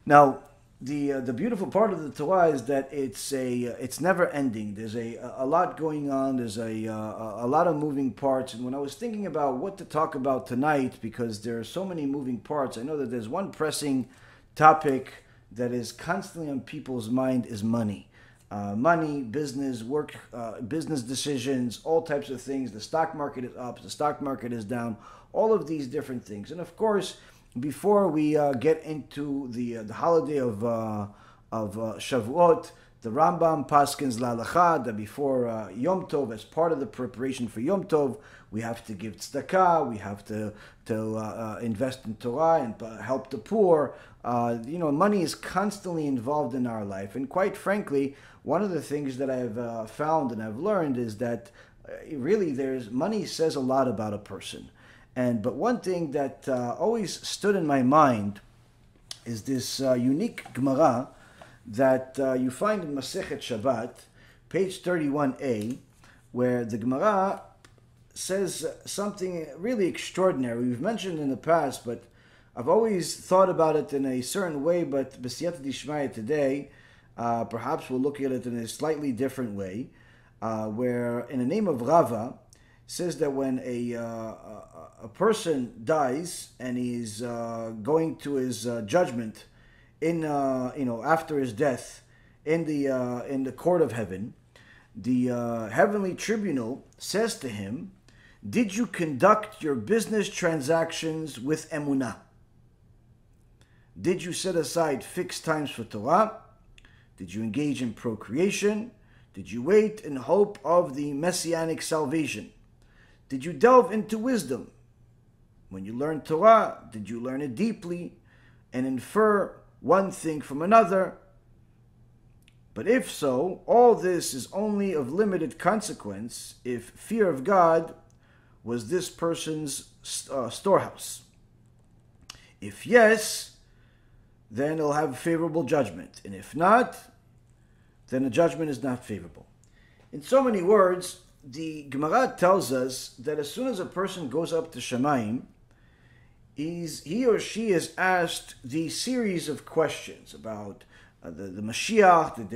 Now, the beautiful part of the Torah is that it's never ending. There's a lot going on. There's a lot of moving parts. And when I was thinking about what to talk about tonight, because there are so many moving parts, I know that there's one pressing topic that is constantly on people's mind is money. Money, business, work, business decisions, all types of things. The stock market is up, the stock market is down, all of these different things. And of course, before we get into the holiday of Shavuot, the Rambam paskins la'alacha that before Yom Tov, as part of the preparation for Yom Tov, we have to give tzedakah, we have to invest in Torah and help the poor. Money is constantly involved in our life, and quite frankly, one of the things that I've found and I've learned is that really money says a lot about a person. But one thing that always stood in my mind is this unique Gemara that you find in Masechet Shabbat, page 31a, where the Gemara says something really extraordinary. We've mentioned in the past, but I've always thought about it in a certain way, but b'siyata dishmaya today, perhaps we'll look at it in a slightly different way, where in the name of Rava, says that when a person dies and he's going to his judgment in after his death in the court of heaven, the heavenly tribunal says to him, "Did you conduct your business transactions with emunah? Did you set aside fixed times for Torah? Did you engage in procreation? Did you wait in hope of the messianic salvation? Did you delve into wisdom? When you learned Torah, did you learn it deeply and infer one thing from another? But if so, all this is only of limited consequence if fear of God was this person's storehouse. If yes, then he'll have favorable judgment. And if not, then the judgment is not favorable." In so many words, the Gemara tells us that as soon as a person goes up to Shamayim, he or she is asked the series of questions about the Mashiach,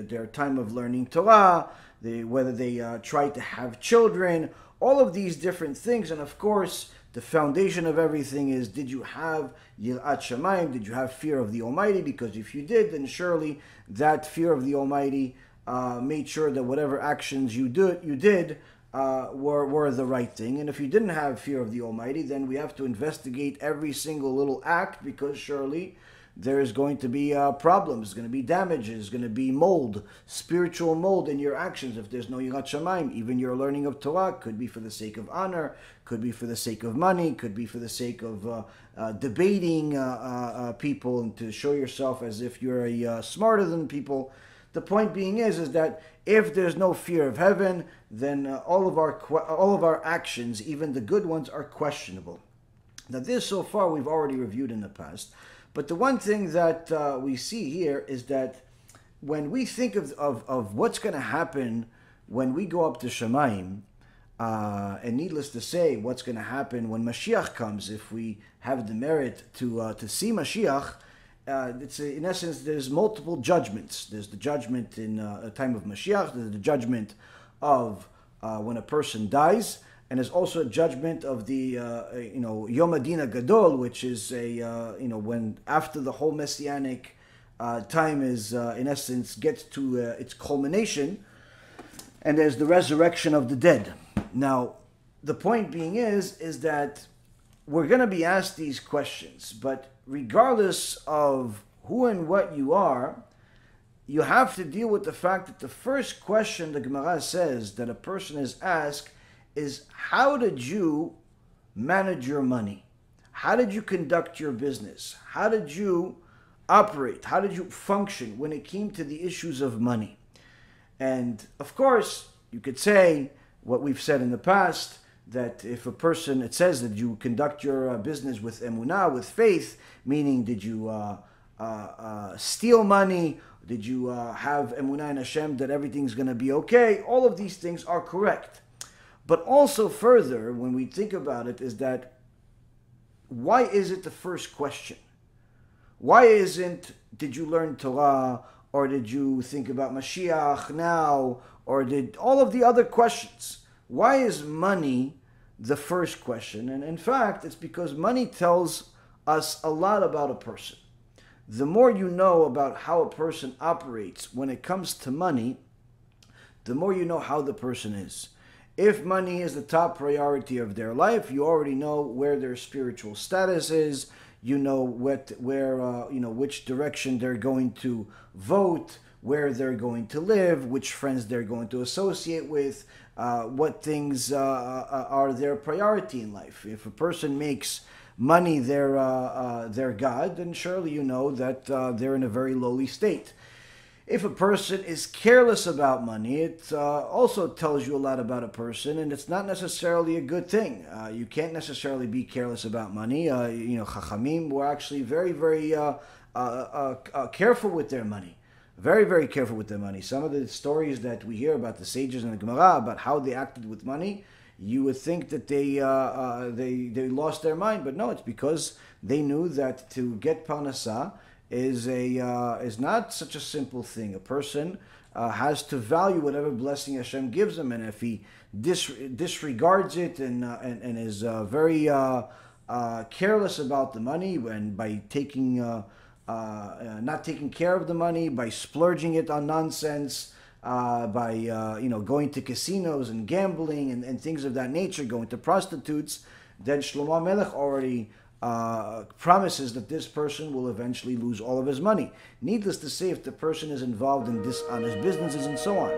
their time of learning Torah, whether they tried to have children, all of these different things. And of course, the foundation of everything is, did you have Yirat Shamayim? Did you have fear of the Almighty? Because if you did, then surely that fear of the Almighty made sure that whatever actions you did were the right thing. And if you didn't have fear of the Almighty, then we have to investigate every single little act, because surely there is going to be problems, going to be damages, going to be mold, spiritual mold in your actions if there's no Yirat Shamayim. Even your learning of Torah could be for the sake of honor, could be for the sake of money, could be for the sake of debating people and to show yourself as if you're smarter than people. The point being is that if there's no fear of heaven, then all of our actions, even the good ones, are questionable. Now this so far we've already reviewed in the past, but the one thing that we see here is that when we think of what's going to happen when we go up to Shamayim, and needless to say, what's going to happen when Mashiach comes, if we have the merit to see Mashiach, in essence, there's multiple judgments. There's the judgment in a time of Mashiach. There's the judgment of when a person dies, and there's also a judgment of the Yom Adin Gadol, which is when after the whole messianic time is in essence gets to its culmination, and there's the resurrection of the dead. Now, the point being is that we're going to be asked these questions, but regardless of who and what you are, you have to deal with the fact that the first question the Gemara says that a person is asked is, how did you manage your money? How did you conduct your business? How did you operate? How did you function when it came to the issues of money? And of course, you could say what we've said in the past, that if a person, it says that you conduct your business with emunah, with faith, meaning did you steal money? Did you have emunah in Hashem that everything's going to be okay? All of these things are correct. But also further, when we think about it, is that why is it the first question? Why isn't, did you learn Torah, or did you think about Mashiach now, or did all of the other questions? Why is money the first question? And in fact, it's because money tells us a lot about a person. The more you know about how a person operates when it comes to money, the more you know how the person is. If money is the top priority of their life, you already know where their spiritual status is. You know which direction they're going to vote, where they're going to live, which friends they're going to associate with, what things are their priority in life. If a person makes money their God, then surely you know that they're in a very lowly state. If a person is careless about money, it also tells you a lot about a person, and it's not necessarily a good thing. You can't necessarily be careless about money. Chachamim were actually very, very careful with their money. Very, very careful with their money. Some of the stories that we hear about the sages in the Gemara, about how they acted with money, you would think that they lost their mind, but no, it's because they knew that to get parnasah is not such a simple thing. A person has to value whatever blessing Hashem gives him, and if he disregards it and is very careless about the money, and by not taking care of the money, by splurging it on nonsense, by going to casinos and gambling and things of that nature, going to prostitutes, then Shlomo Melech already promises that this person will eventually lose all of his money. Needless to say, if the person is involved in dishonest businesses and so on.